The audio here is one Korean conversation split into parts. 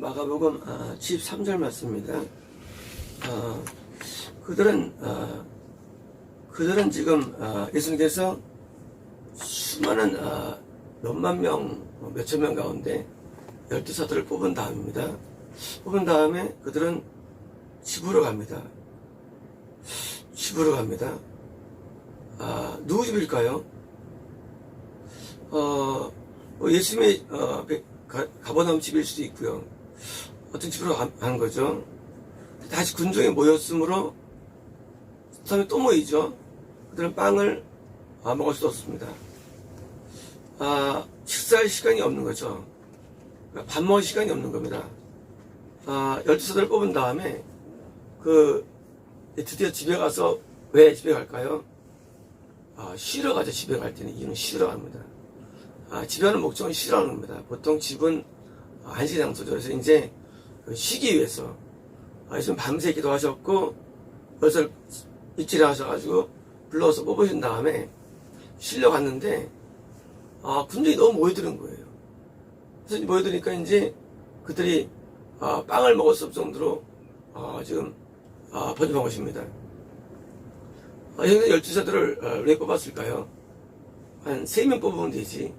마가복음 13절 말씀입니다. 그들은 지금 예수님께서 수많은 몇만 명, 몇천 명 가운데 12사도를 뽑은 다음입니다. 뽑은 다음에 그들은 집으로 갑니다. 집으로 갑니다. 누구 집일까요? 예수님의 가버나움 집일 수도 있고요. 어떤 집으로 가는 거죠. 다시 군중에 모였으므로 사람이 또 모이죠. 그들은 빵을 먹을 수 없습니다. 식사할 시간이 없는 거죠. 밥 먹을 시간이 없는 겁니다. 12사도를 뽑은 다음에 드디어 집에 가서 왜 집에 갈까요? 쉬러 가죠. 집에 갈 때는 이유는 쉬러 갑니다. 집에 가는 목적은 쉬러 가는 겁니다. 보통 집은 안식 장소죠. 그래서 이제 쉬기 위해서 요즘 밤새 기도하셨고 벌써 일찍 하셔가지고 불러서 뽑으신 다음에 쉬러 갔는데 군중이 너무 모여드는 거예요. 그래서 모여드니까 이제 그들이 빵을 먹을 수 없을 정도로 지금 번집한 것입니다. 여기서 12사도를 왜 뽑았을까요? 한 3명 뽑으면 되지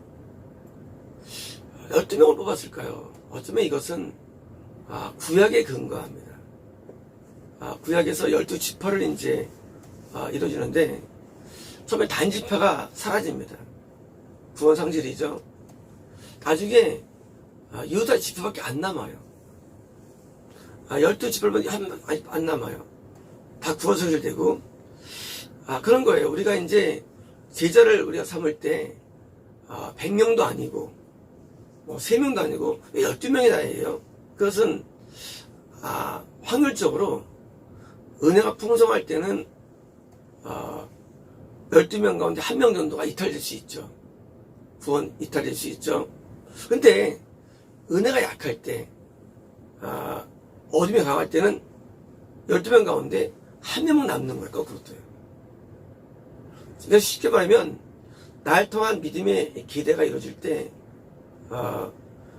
12명을 뽑았을까요? 어쩌면 이것은 구약에 근거합니다. 구약에서 12지파를 이제 이루어지는데 처음에 단지파가 사라집니다. 구원 상실이죠. 나중에 유다 지파밖에 안 남아요. 12지파를 안 남아요. 다 구원 상실되고 그런 거예요. 우리가 이제 제자를 우리가 삼을 때 100명도 아니고 3명도 아니고 12명이 다예요. 그것은 확률적으로 은혜가 풍성할 때는 12명 가운데 1명 정도가 이탈될 수 있죠. 구원 이탈될 수 있죠. 근데 은혜가 약할 때 어둠이 강할 때는 12명 가운데 1명은 남는 거예요. 거꾸로 또요. 그래서 쉽게 말하면 날 통한 믿음의 기대가 이루어질 때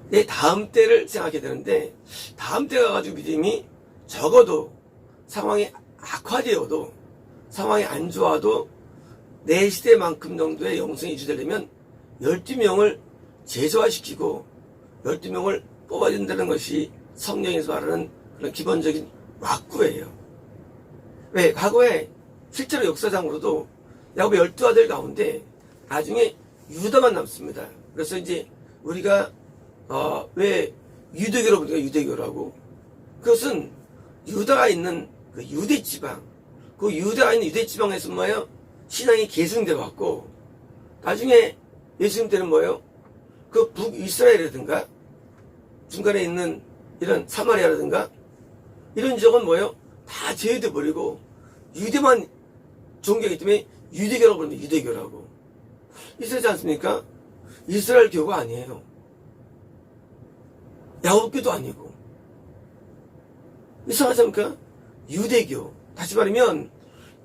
내 다음 때를 생각하게 되는데 다음 때가 가지고 믿음이 적어도 상황이 악화되어도 상황이 안 좋아도 내 시대만큼 정도의 영성이 유지되려면 12명을 제소화시키고 12명을 뽑아준다는 것이 성경에서 말하는 그런 기본적인 왁구예요. 왜? 과거에 실제로 역사상으로도 야곱의 12아들 가운데 나중에 유다만 남습니다. 그래서 이제 우리가 왜 유대교로 우리가 유대교라고 그것은 유다가 있는 그 유대 지방 그 유다가 있는 유대 지방에서 뭐예요? 신앙이 계승돼 왔고 나중에 예수님 때는 뭐예요? 그 북이스라엘이라든가 중간에 있는 이런 사마리아라든가 이런 지역은 뭐예요? 다 제외돼 버리고 유대만 종교이기 때문에 유대교라고 부르면 유대교라고 있었지 않습니까? 이스라엘 교가 아니에요. 야곱교도 아니고 이상하지 않습니까? 유대교. 다시 말하면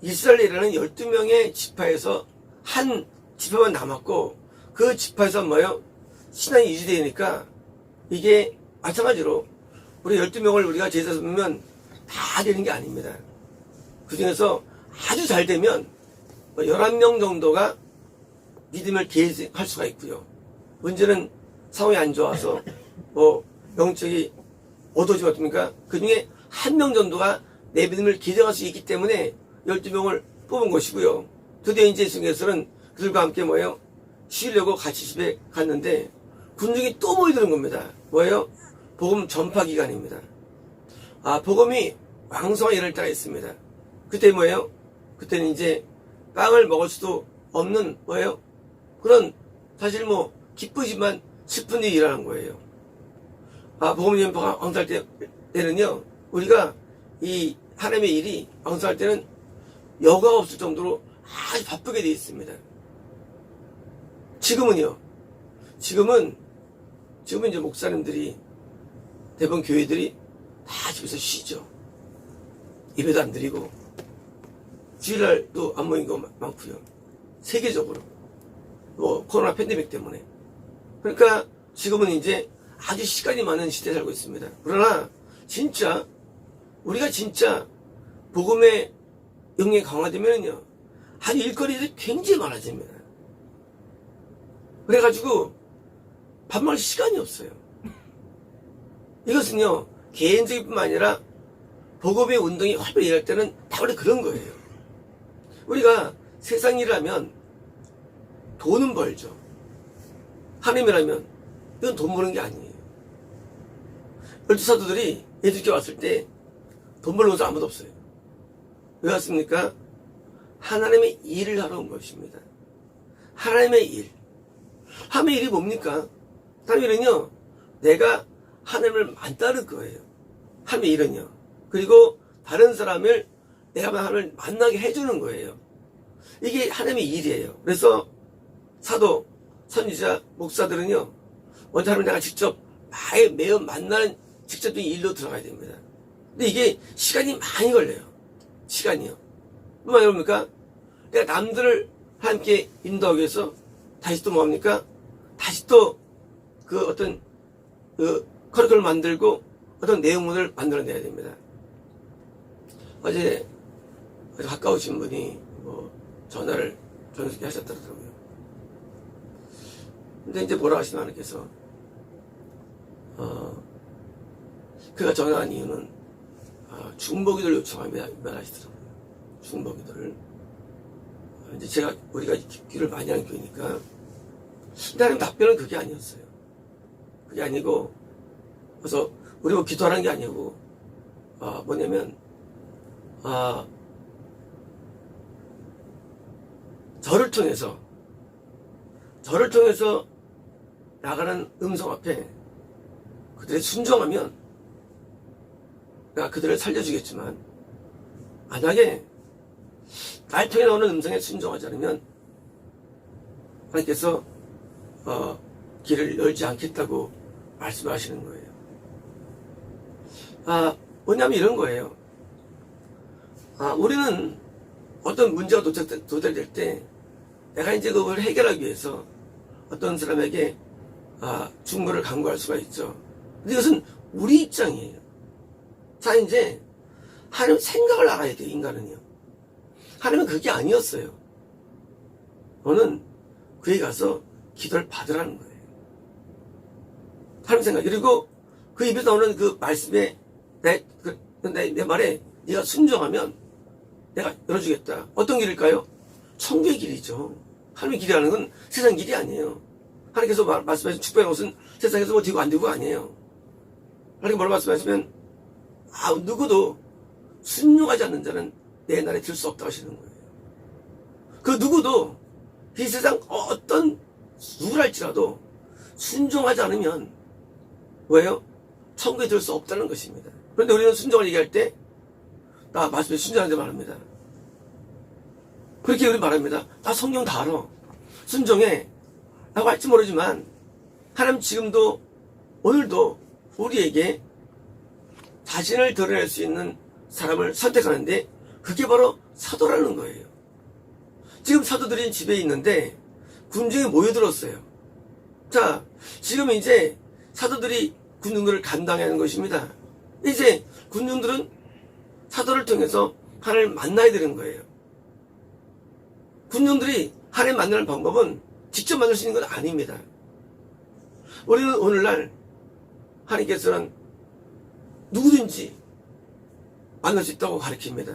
이스라엘이라는 12명의 지파에서 한 지파만 남았고 그 지파에서 뭐예요? 신앙이 유지되니까 이게 마찬가지로 우리 12명을 우리가 제자 삼으면 다 되는 게 아닙니다. 그 중에서 아주 잘 되면 11명 정도가 믿음을 계승할 수가 있고요. 문제는 상황이 안 좋아서 영적이 어두워지지 않습니까? 그 중에 1명 정도가 내 믿음을 개정할 수 있기 때문에 12명을 뽑은 것이고요. 드디어 이제 예수님께서는 그들과 함께 뭐예요? 쉬려고 같이 집에 갔는데 군중이 또 모이드는 겁니다. 뭐예요? 복음 전파 기간입니다. 복음이 왕성하게 일어날 때가 있습니다. 그때 뭐예요? 그때는 이제 빵을 먹을 수도 없는 뭐예요? 그런 사실 기쁘지만 슬픈 일이 일어나는 거예요. 복음 전파가 왕성할 때는요, 우리가 이 하나님의 일이 왕성할 때는 여가가 없을 정도로 아주 바쁘게 되어 있습니다. 지금은요, 지금은 이제 목사님들이 대부분 교회들이 다 집에서 쉬죠. 예배도 안 드리고 주일날도 안 모인 거 많고요. 세계적으로 코로나 팬데믹 때문에. 그러니까 지금은 이제 아주 시간이 많은 시대에 살고 있습니다. 그러나 진짜 우리가 진짜 복음의 영역이 강화되면요 아주 일거리들이 굉장히 많아집니다. 그래가지고 밥 먹을 시간이 없어요. 이것은요 개인적인 뿐만 아니라 복음의 운동이 활발히 일할 때는 다 원래 그런 거예요. 우리가 세상 일을 하면 돈은 벌죠. 하나님이라면 이건 돈 버는 게 아니에요. 열두 사도들이 예수께 왔을 때 돈 벌러 온 사람 아무도 없어요. 왜 왔습니까? 하나님의 일을 하러 온 것입니다. 하나님의 일. 하나님의 일이 뭡니까? 하나님의 일은요, 내가 하나님을 만나는 거예요. 하나님의 일은요. 그리고 다른 사람을 내가 하나님을 만나게 해주는 거예요. 이게 하나님의 일이에요. 그래서 사도, 선지자, 목사들은요, 먼저 하나님 내가 직접 매우 만나는 직접적인 일로 들어가야 됩니다. 근데 이게 시간이 많이 걸려요. 시간이요. 무슨 말입니까? 내가 남들을 함께 인도하기 위해서 다시 또 뭐합니까? 다시 또 그 어떤 그 커리큘럼을 만들고 어떤 내용물을 만들어내야 됩니다. 어제 가까우신 분이 뭐 전화를 전화를 하셨더라고요. 근데 이제 뭐라 하시나 하나님께서 그가 전화한 이유는 중보기도를 요청합니다. 말하시더라고요. 중보기도를. 이제 우리가 기도를 많이 하는 교회니까. 근데 하나님 답변은 그게 아니었어요. 그게 아니고, 그래서 우리 뭐 기도하는 게 아니고, 뭐냐면, 저를 통해서 나가는 음성 앞에 그들이 순종하면 내가 그들을 살려주겠지만, 만약에 날 통해 나오는 음성에 순종하지 않으면 하나님께서 길을 열지 않겠다고 말씀하시는 거예요. 뭐냐면 이런 거예요. 우리는 어떤 문제가 도달될 때 내가 이제 그걸 해결하기 위해서 어떤 사람에게 중보를 강구할 수가 있죠. 근데 이것은 우리 입장이에요. 자, 이제 하나님 생각을 알아야 돼요. 인간은요. 하나님은 그게 아니었어요. 너는 그에 가서 기도를 받으라는 거예요. 하나님 생각. 그리고 그 입에서 나오는 그 말씀에 내 말에 네가 순종하면 내가 열어주겠다. 어떤 길일까요? 천국의 길이죠. 하나님의 길이라는 건 세상 길이 아니에요. 하나님께서 말씀하신 축복의 것은 세상에서 뭐 되고 안 되고 아니에요. 하나님 뭐라고 말씀하시면 누구도 순종하지 않는 자는 내 날에 들 수 없다고 하시는 거예요. 그 누구도 이 세상 어떤 누구랄지라도 순종하지 않으면 왜요? 천국에 들 수 없다는 것입니다. 그런데 우리는 순종을 얘기할 때 나 말씀에 순종하는데 말합니다. 그렇게 우리 말합니다. 나 성경 다 알아. 순종해. 라고 할지 모르지만 하나님 지금도 오늘도 우리에게 자신을 드러낼 수 있는 사람을 선택하는데 그게 바로 사도라는 거예요. 지금 사도들이 집에 있는데 군중이 모여들었어요. 자, 지금 이제 사도들이 군중들을 감당해야 하는 것입니다. 이제 군중들은 사도를 통해서 하나님을 만나야 되는 거예요. 군중들이 하나님 만나는 방법은 직접 만날 수 있는 건 아닙니다. 우리는 오늘날 하나님께서는 누구든지 만날 수 있다고 가르칩니다.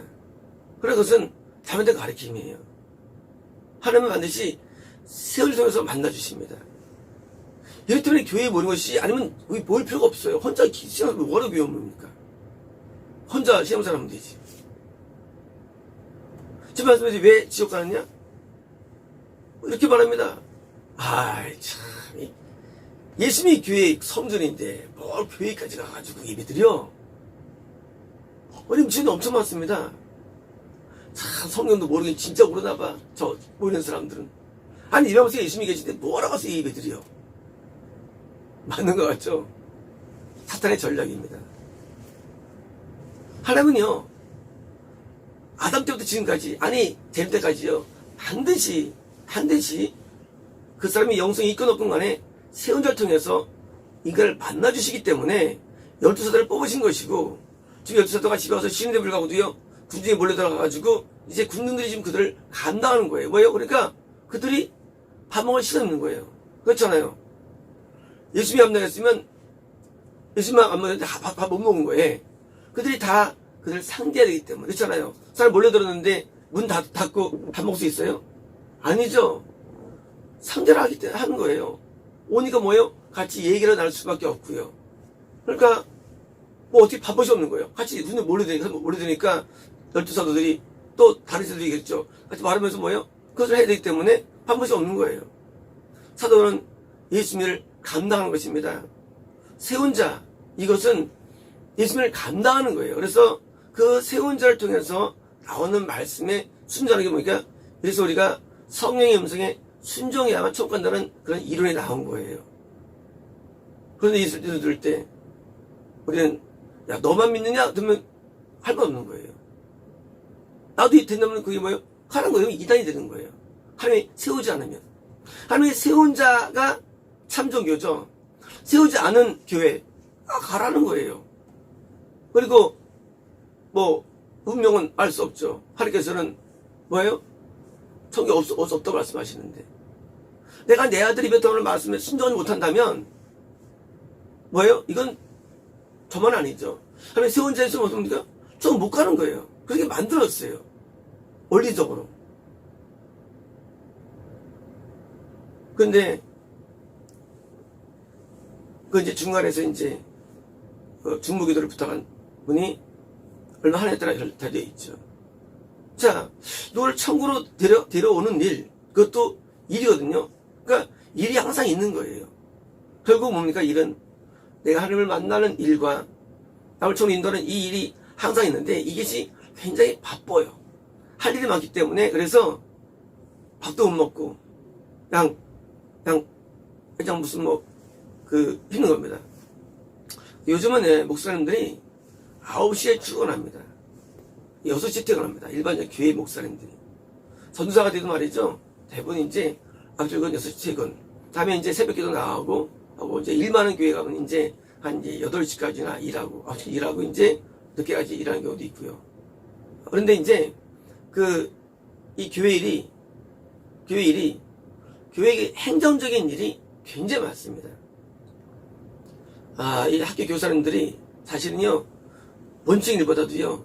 그래서 그것은 잘못된 가르침이에요. 하나님은 반드시 세월을 통해서 만나주십니다. 이렇기 때문에 교회에 모이는 것이 아니면 모일 필요가 없어요. 혼자 시험하면 뭐하러 교회 옵니까? 혼자 시험을 하면 되지. 지금 말씀하지 왜 지옥 가느냐? 이렇게 말합니다. 참. 예수님이 교회 성전인데 뭘 교회까지 가가지고 예배드려? 문제는 엄청 많습니다. 참 성경도 모르긴 진짜 모르나 봐. 저 모이는 사람들은. 아니 예배하면서 예수님이 계신데 뭐하러 가서 예배드려? 맞는 것 같죠? 사탄의 전략입니다. 하나님은요, 아담 때부터 지금까지, 될 때까지요, 반드시 그 사람이 영성이 있건 없건 간에 세운 자를 통해서 이걸 만나주시기 때문에 12사도를 뽑으신 것이고, 지금 12사도가 집에 와서 쉬는데 불구하고도요, 군중에 몰려 들어가가지고, 이제 군중들이 지금 그들을 감당하는 거예요. 뭐예요? 그러니까 그들이 밥 먹을 시간 없는 거예요. 그렇잖아요. 예수님이 안 나갔으면, 예수님이 안 나갔는데 밥 못 먹은 거예요. 그들이 다 그들을 상대해야 되기 때문에. 그렇잖아요. 사람 몰려들었는데 문 닫고 밥 먹을 수 있어요? 아니죠. 상대를 하는 거예요. 오니까 뭐예요? 같이 얘기를 나눌 수밖에 없고요. 그러니까 뭐 어떻게 밥맛이 없는 거예요. 같이 눈에 몰려드니까 12사도들이 또 다른 사도들이겠죠. 같이 말하면서 뭐예요? 그것을 해야 되기 때문에 밥맛이 없는 거예요. 사도는 예수님을 감당하는 것입니다. 세운 자, 이것은 예수님을 감당하는 거예요. 그래서 그 세운 자를 통해서 나오는 말씀에 순종하는 게 뭐니까, 그래서 우리가 성령의 음성에 순종해야만 천국 간다는 그런 이론이 나온 거예요. 그런데 예수를 들을 때 우리는 야 너만 믿느냐? 그러면 할 거 없는 거예요. 나도 된다면 그게 뭐예요? 하는 거예요. 이단이 되는 거예요. 하나님이 세우지 않으면. 하나님이 세운 자가 참종교죠. 세우지 않은 교회 가라는 거예요. 그리고 뭐 운명은 알 수 없죠. 하나님께서는 뭐예요? 성경 없다고 말씀하시는데, 내가 내 아들이 뱉어오는 말씀에 순종하지 못한다면 뭐예요? 이건 저만 아니죠. 하나님 세운 자의 수는 어떻습니까? 저는 못 가는 거예요. 그렇게 만들었어요. 원리적으로. 근데 그 이제 중간에서 이제 중무기도를 부탁한 분이 얼마 한 해 따라 되어 있죠. 자, 누굴 천국으로 데려오는 일, 그것도 일이거든요. 그러니까 일이 항상 있는 거예요. 결국 뭡니까? 일은 내가 하나님을 만나는 일과 남을 천국으로 인도하는 이 일이 항상 있는데, 이것이 굉장히 바빠요. 할 일이 많기 때문에. 그래서 밥도 못 먹고 그냥 무슨 힘든 겁니다. 요즘은 목사님들이 9시에 출근합니다. 6시에 퇴근합니다. 일반적 교회 목사님들이. 전도사가 돼도 말이죠. 대부분 이제 출근 6시 퇴근. 다음에 이제 새벽 기도 나가고, 하고 이제 일 많은 교회 가면 이제 한 이제 8시까지나 일하고 이제 늦게까지 일하는 경우도 있고요. 그런데 이제 이 교회 행정적인 일이 굉장히 많습니다. 이 학교 교사님들이 사실은요, 원칙 일보다도요,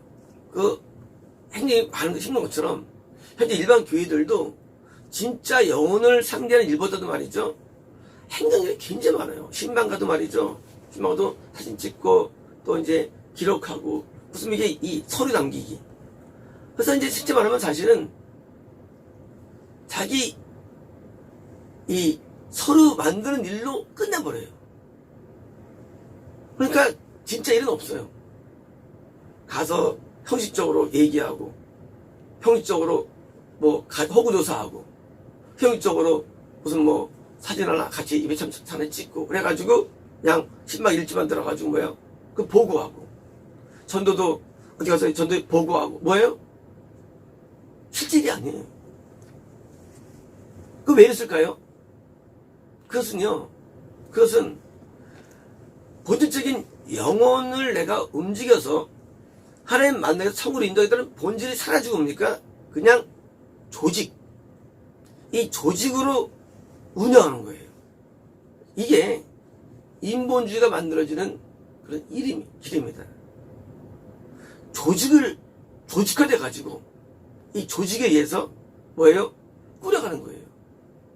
행정이 많은 거 힘든 것처럼, 현재 일반 교회들도 진짜 영혼을 상대하는 일보다도 말이죠, 행정이 굉장히 많아요. 신방 가도 말이죠, 신방 가도 사진 찍고, 또 이제 기록하고, 무슨 이게 이 서류 남기기. 그래서 이제 실제 말하면 사실은 자기 이 서류 만드는 일로 끝내버려요. 그러니까 진짜 일은 없어요. 가서 형식적으로 얘기하고, 형식적으로 허구조사하고, 형식적으로 무슨 사진 하나 같이 입에 참에 찍고, 그래가지고 그냥 신방 일지만 들어가지고 보고하고, 전도도 어디 가서 전도 보고하고, 뭐예요? 실질이 아니에요. 그 왜 이랬을까요? 그것은 본질적인 영혼을 내가 움직여서 하나님 만나서 천국으로 인도하겠다는 본질이 사라지고 뭡니까? 그냥 이 조직으로 운영하는 거예요. 이게 인본주의가 만들어지는 그런 길입니다. 조직화돼가지고 이 조직에 의해서 뭐예요? 꾸려가는 거예요.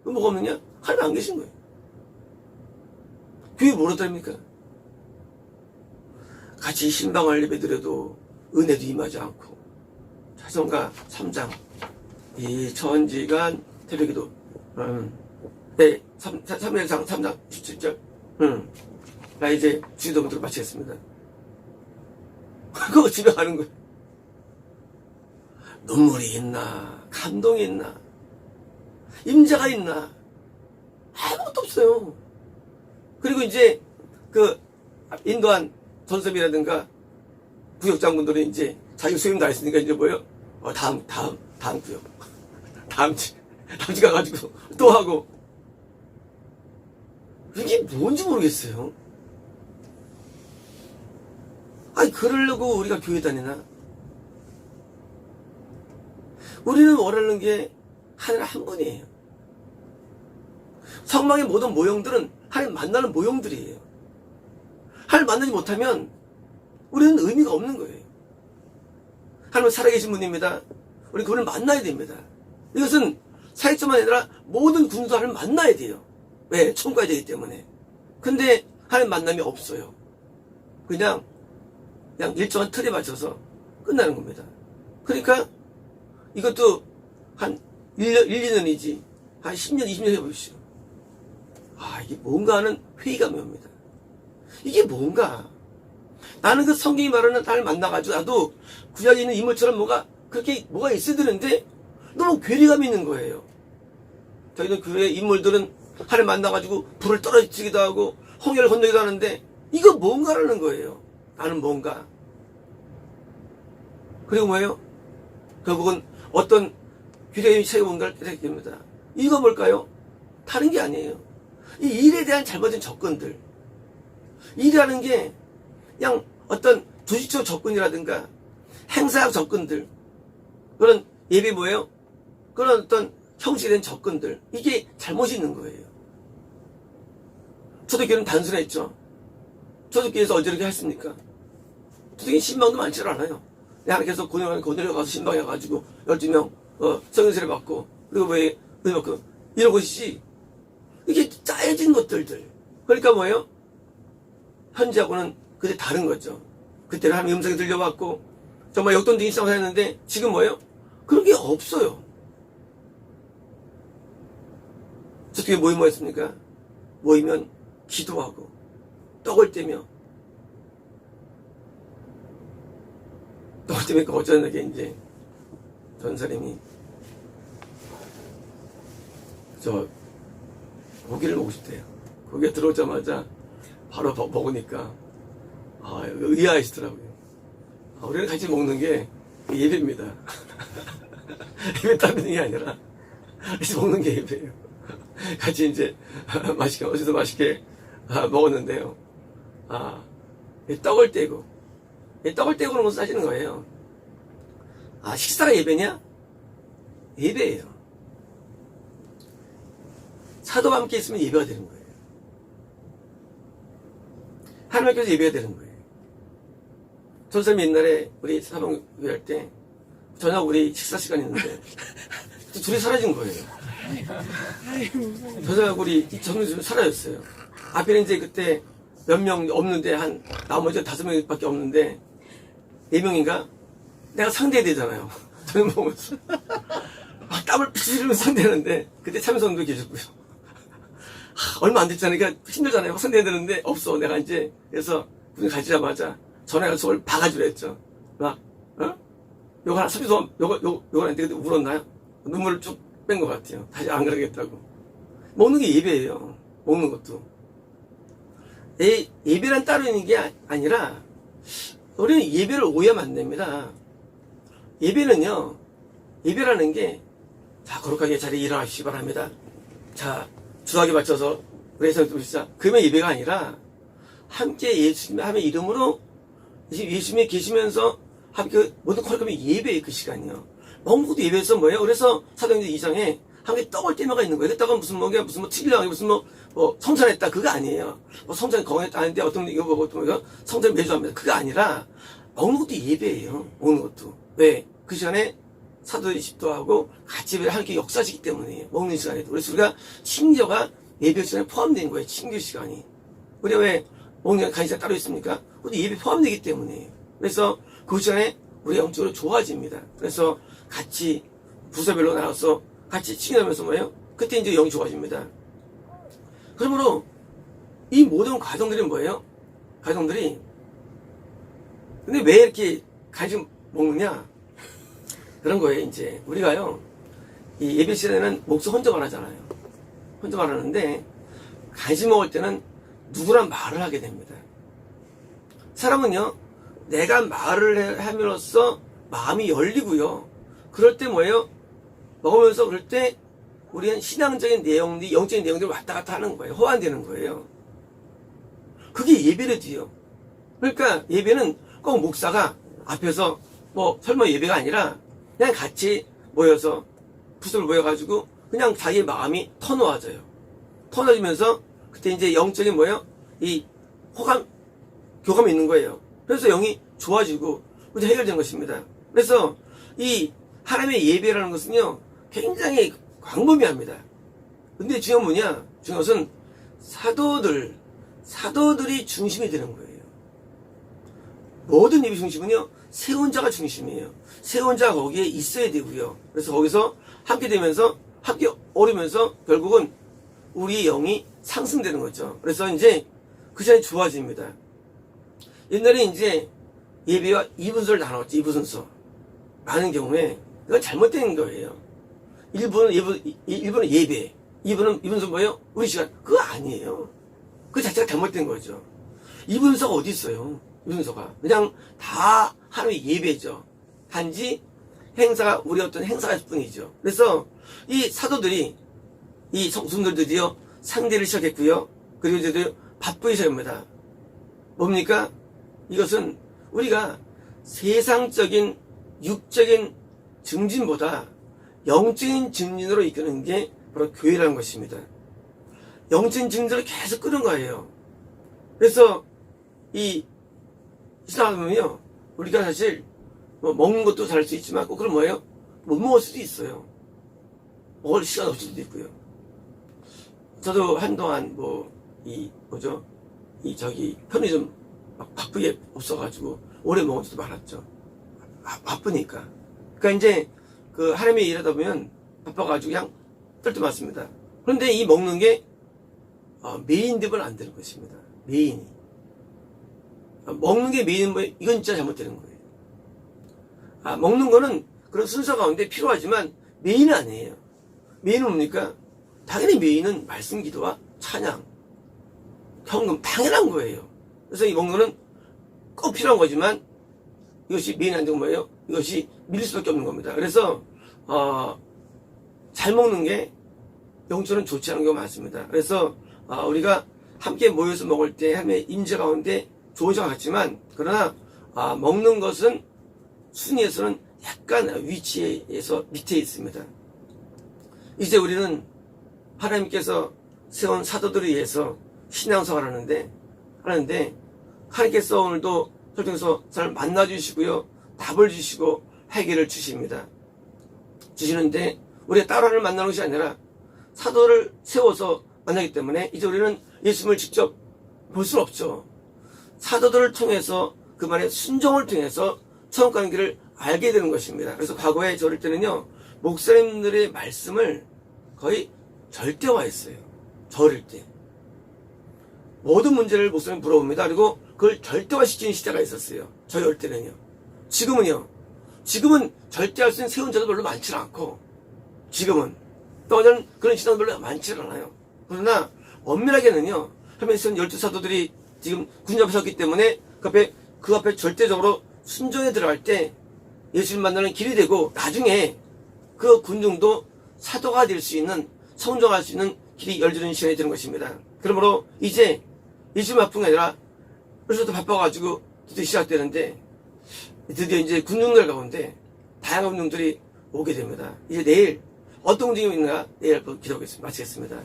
뭐가 없느냐? 하나님 안 계신 거예요. 교회 뭐로 다닙니까? 같이 신방을 예배드려도 은혜도 임하지 않고, 자성가 3장 이 천지간 새벽기도 3일상 3장 17절 나 이제 주기도문으로 마치겠습니다. 그거 집에 가는 거예요. 눈물이 있나, 감동이 있나, 임재가 있나, 아무것도 없어요. 그리고 이제 인도한 전섭이라든가 구역장군들은 이제 자기 수임 다 했으니까 이제 뭐예요? 다음 구역. 다음 주 가가지고 또 하고. 이게 뭔지 모르겠어요. 아니, 그러려고 우리가 교회 다니나? 우리는 원하는 게 하나님 한 분이에요. 성막의 모든 모형들은 하나님 만나는 모형들이에요. 하나님 만나지 못하면 우리는 의미가 없는 거예요. 하나님은 살아계신 분입니다. 우리 그분을 만나야 됩니다. 이것은 사역자만 아니라 모든 군도 하나님 만나야 돼요. 왜? 천국 가야 되기 때문에. 근데 하나님 만남이 없어요. 그냥 일정한 틀에 맞춰서 끝나는 겁니다. 그러니까 이것도 한 1년, 2년이지 한 10년, 20년 해보십시오. 아, 이게 뭔가 하는 회의감이 옵니다. 이게 뭔가? 나는 그 성경이 말하는 나를 만나가지고 나도 구약에 있는 인물처럼 뭐가 있어야 되는데 너무 괴리감이 있는 거예요. 저희는 교회 인물들은 하나님 만나가지고 불을 떨어지기도 하고 홍해를 건너기도 하는데 이거 뭔가라는 거예요. 나는 뭔가. 그리고 뭐예요? 결국은 어떤 규례의 책이 뭔가를 깨닫게 됩니다. 이거 뭘까요? 다른 게 아니에요. 이 일에 대한 잘못된 접근들. 일이라는 게 그냥 어떤 조직적 접근이라든가 행사학 접근들, 그런 예배 뭐예요? 그런 어떤 형식에 대한 접근들, 이게 잘못이 있는 거예요. 초대교회는 단순했죠. 초대교회에서 언제 이렇게 했습니까? 초대교회 신방도 많지 않아요. 하나님께서 고뇌에 가서 신방에 가가지고 12명 성인세례 받고 그리고 왜 은혜 받고 이런 것이지, 이게 짜여진 것들들. 그러니까 뭐예요? 현지하고는 그때 다른 거죠. 그때는 하나님 음성이 들려왔고 정말 역동적인 싸움을 했는데 지금 뭐예요? 그런 게 없어요. 저쪽에 모이면 뭐 했습니까? 모이면 기도하고 떡을 떼며 떡을 떼니까 어쩌는게 이제 전사님이 저 고기를 먹고 싶대요. 고기가 들어오자마자 바로 먹으니까 의아하시더라고요. 우리는 같이 먹는 게 예배입니다. 예배 따르는 게 아니라 같이 먹는 게 예배예요. 같이 이제 맛있게 어제도 맛있게 먹었는데요. 떡을 떼고 그런 것을 하시는 거예요. 식사가 예배냐? 예배예요. 사도와 함께 있으면 예배가 되는 거예요. 하나님께서 예배가 되는 거예요. 전사님 옛날에 우리 사방교회 할 때 저녁 우리 식사 시간이 있는데 둘이 사라진 거예요. 전사하고 우리 정민수 사라졌어요. 앞에는 이제 그때 몇 명 없는데 한 나머지 5명밖에 없는데 4명인가? 내가 상대해야 되잖아요. 저녁 먹으면서 땀을 피치 흘리면서 상대하는데 그때 참여성도 계셨고요. 얼마 안 됐잖아요. 그러니까 힘들잖아요. 상대해야 되는데 없어. 내가 이제 그래서 분이 가지자마자 전화해서 속을 박아주려 했죠. 요거 하나 섭외도 요거 안 되는데 울었나요? 눈물을 쭉 뺀 것 같아요. 다시 안 그러겠다고. 먹는 게 예배예요. 먹는 것도. 예배란 따로 있는 게 아니라 우리는 예배를 오해하면 안 됩니다. 예배는요, 예배라는 게 자, 거룩하게 자리에 일어나시기 바랍니다. 자, 주하게 맞춰서 우리 해서 보시자. 그러면 예배가 아니라 함께 예수님의 이름으로 예수님이 계시면서 함께 모든 거룩하면 예배의 그 시간이요. 먹는 것도 예배에서 뭐예요? 그래서 사도행전 2장에 함께 떡을 떼며가 있는 거예요. 그 떡은 무슨 튀기려고 무슨 성찬했다 그거 아니에요. 성찬 건강했다 하는데 어떤 이거 보고 어떤 성찬 매주 합니다. 그거 아니라 먹는 것도 예배예요. 먹는 것도. 왜? 그 시간에 사도들이 집도하고 같이 예배를 함께 역사시기 때문이에요. 먹는 시간에도. 그래서 우리가 친교가 예배 시간에 포함된 거예요. 친교 시간이. 우리가 왜 먹는 간식이 따로 있습니까? 그것도 예배 포함되기 때문이에요. 그래서 그 시간에 우리가 영적으로 좋아집니다. 그래서 같이 부서별로 나와서 같이 친교하면서 뭐예요? 그때 이제 영이 좋아집니다. 그러므로 이 모든 과정들이 뭐예요? 과정들이 근데 왜 이렇게 간식 먹느냐? 그런 거예요. 이제 우리가요 이 예배 시간에는 목소 혼자만 하잖아요. 혼자만 하는데 간식 먹을 때는 누구랑 말을 하게 됩니다. 사람은요 내가 말을 함으로써 마음이 열리고요. 그럴 때 뭐예요? 먹으면서 그럴 때 우리는 신앙적인 내용들, 영적인 내용들이 왔다 갔다 하는 거예요. 호환되는 거예요. 그게 예배래도요. 그러니까 예배는 꼭 목사가 앞에서 뭐 설마 예배가 아니라 그냥 같이 모여서 부스를 모여가지고 그냥 자기 마음이 터놓아져요. 터놓아지면서 그때 이제 영적인 뭐예요? 이 교감이 있는 거예요. 그래서 영이 좋아지고 문제 해결된 것입니다. 그래서 이 하나님의 예배라는 것은요 굉장히 광범위합니다. 근데 중요한 뭐냐? 중요한 것은 사도들이 중심이 되는 거예요. 모든 예배 중심은요 세운 자가 중심이에요. 세운 자가 거기에 있어야 되고요. 그래서 거기서 함께 되면서 함께 오르면서 결국은 우리 영이 상승되는 거죠. 그래서 이제 그 시간이 좋아집니다. 옛날에 이제 예배와 2분서를 나눴지. 2분서 많은 경우에 이건 잘못된 거예요. 1분은 예배, 2분은 뭐예요? 우리 시간. 그거 아니에요. 그 자체가 잘못된 거죠. 2분서가 어디 있어요? 2분서가 그냥 다 하나의 예배죠. 단지 행사가 우리 어떤 행사가 있을 뿐이죠. 그래서 이 사도들이 이 성도들이요 상대를 시작했고요. 그리고 이제 바쁘게 시작합니다. 뭡니까? 이것은 우리가 세상적인 육적인 증진보다 영적인 증진으로 이끄는 게 바로 교회라는 것입니다. 영적인 증진으로 계속 끄는 거예요. 그래서 이 신앙하면요 우리가 사실 뭐 먹는 것도 잘할 수 있지만 꼭 그럼 뭐예요? 못 먹을 수도 있어요. 먹을 시간 없을 수도 있고요. 저도 한동안 편의점 막 바쁘게 없어가지고 오래 먹은 적도 많았죠. 바쁘니까. 그러니까 이제 그 하나님의 일하다 보면 바빠가지고 그냥 뜰 때 많습니다. 그런데 이 먹는 게 메인 되면 안 되는 것입니다. 메인이. 먹는 게 메인은 뭐예요? 이건 진짜 잘못되는 거예요. 먹는 거는 그런 순서 가운데 필요하지만 메인은 아니에요. 메인은 뭡니까? 당연히 메인은 말씀 기도와 찬양, 헌금 당연한 거예요. 그래서 이 먹는 거는 꼭 필요한 거지만 이것이 메인이 안 되는 뭐예요? 이것이 밀릴 수밖에 없는 겁니다. 그래서 잘 먹는 게 영적으로는 좋지 않은 경우가 많습니다. 그래서 우리가 함께 모여서 먹을 때 하나님의 임재 가운데 좋은 것 같지만 그러나 먹는 것은 순위에서는 약간 위치에서 밑에 있습니다. 이제 우리는 하나님께서 세운 사도들에 의해서 신앙생활을 하는데 하나님께서 오늘도 설정해서 사람을 만나주시고요. 답을 주시고 해결을 주십니다. 주시는데 우리가 따로 하나님을 만나는 것이 아니라 사도를 세워서 만나기 때문에 이제 우리는 예수님을 직접 볼 수는 없죠. 사도들을 통해서 그 말의 순종을 통해서 처음 가는 길을 알게 되는 것입니다. 그래서 과거에 저럴 때는요. 목사님들의 말씀을 거의 절대화했어요. 저럴 때. 모든 문제를 목사님 물어봅니다. 그리고 그걸 절대화시키는 시대가 있었어요. 저희 올 때는요. 지금은 절대할 수 있는 세운 자도 별로 많지 않고 지금은 또 어제는 그런 신앙도 별로 많지 않아요. 그러나 엄밀하게는요. 하나님의 12 사도들이 지금 군주 앞에 섰기 때문에 그 앞에 절대적으로 순종에 들어갈 때 예수님 만나는 길이 되고 나중에 그 군중도 사도가 될 수 있는 성종할 수 있는 길이 열리는 시간이 되는 것입니다. 그러므로 이제 예수님 아픈 게 아니라 그래서 또 바빠가지고 드디어 시작되는데 드디어 이제 군중들 가운데 다양한 군중들이 오게 됩니다. 이제 내일 어떤 군중이 있는가 내일 기도하겠습니다. 마치겠습니다.